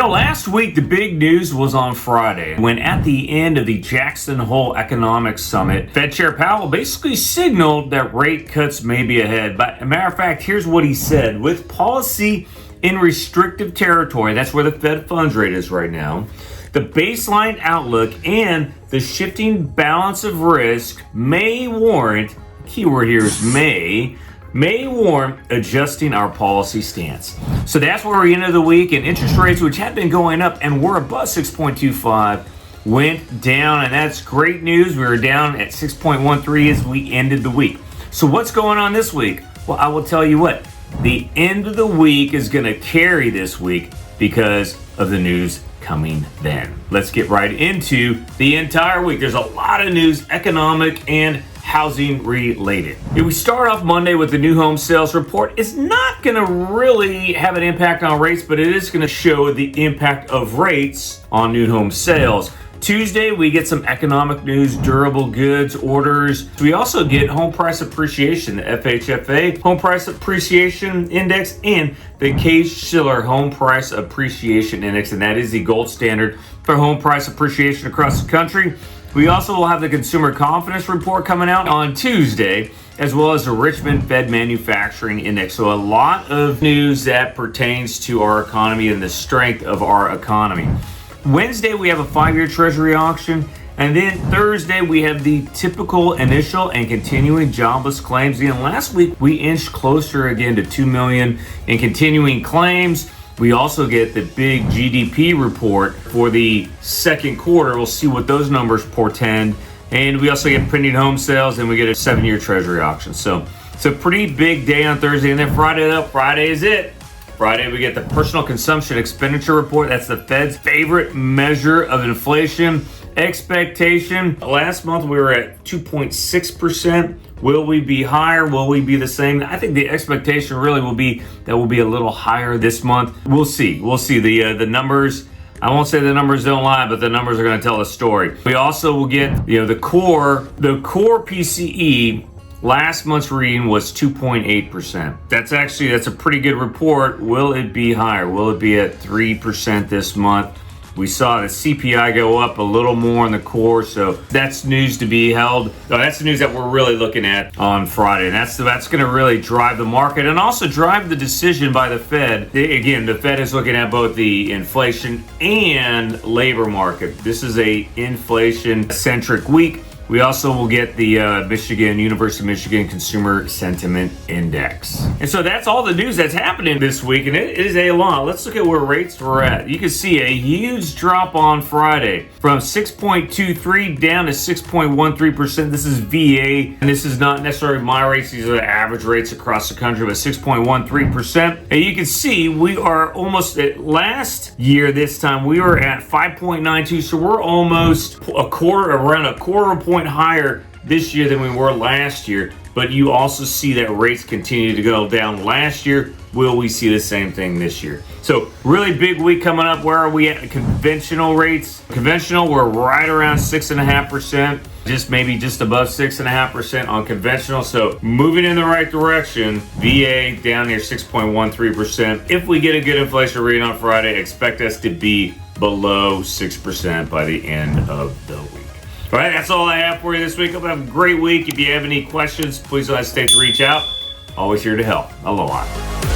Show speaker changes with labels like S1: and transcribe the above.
S1: Last week the big news was on Friday when at the end of the Jackson Hole Economic Summit, Fed Chair Powell basically signaled that rate cuts may be ahead. But a matter of fact, here's what he said. With policy in restrictive territory, that's where the Fed funds rate is right now, the baseline outlook and the shifting balance of risk may warrant, keyword here is may warrant adjusting our policy stance. So that's where we ended the week, and interest rates, which had been going up and were above 6.25, went down, and that's great news. We were down at 6.13 as we ended the week. So what's going on this week? Well, I will tell you what, the end of the week is going to carry this week because of the news coming then. Let's get right into the entire week. There's a lot of news, economic and housing related. If we start off Monday with the new home sales report, it's not going to really have an impact on rates, but it is going to show the impact of rates on new home sales. Tuesday, we get some economic news, durable goods orders. We also get home price appreciation, the FHFA home price appreciation index, and the Case-Shiller home price appreciation index, and that is the gold standard for home price appreciation across the country. We also will have the consumer confidence report coming out on Tuesday, as well as the Richmond Fed manufacturing index. So a lot of news that pertains to our economy and the strength of our economy. Wednesday, we have a 5-year Treasury auction. And then Thursday, we have the typical initial and continuing jobless claims. And last week, we inched closer again to 2 million in continuing claims. We also get the big GDP report for the second quarter. We'll see what those numbers portend. And we also get pending home sales, and we get a 7-year Treasury auction. So it's a pretty big day on Thursday. And then Friday is it. Friday, we get the personal consumption expenditure report. That's the Fed's favorite measure of inflation expectation. Last month, we were at 2.6%. Will we be higher? Will we be the same? I think the expectation really will be that we'll be a little higher this month. We'll see. The numbers. I won't say the numbers don't lie, but the numbers are going to tell a story. We also will get the core PCE. Last month's reading was 2.8%. That's a pretty good report. Will it be higher? Will it be at 3% this month? We saw the CPI go up a little more in the core, so that's news to be held. That's the news that we're really looking at on Friday, and that's going to really drive the market and also drive the decision by the Fed. Again, the Fed is looking at both the inflation and labor market. This is a inflation-centric week. We also will get the University of Michigan Consumer Sentiment Index. And so that's all the news that's happening this week, and it is a lot. Let's look at where rates were at. You can see a huge drop on Friday from 6.23 down to 6.13%. This is VA, and this is not necessarily my rates. These are the average rates across the country, but 6.13%. And you can see we are almost at last year this time. We were at 5.92, so we're almost around a quarter point higher this year than we were last year, but you also see that rates continue to go down last year. Will we see the same thing this year? So really big week coming up. Where are we at? Conventional rates. Conventional, we're right around 6.5%, just above 6.5% on conventional. So moving in the right direction. VA down near 6.13%. If we get a good inflation reading on Friday, expect us to be below 6% by the end of the week. All right, that's all I have for you this week. Hope you have a great week. If you have any questions, please don't hesitate to reach out. Always here to help. Aloha.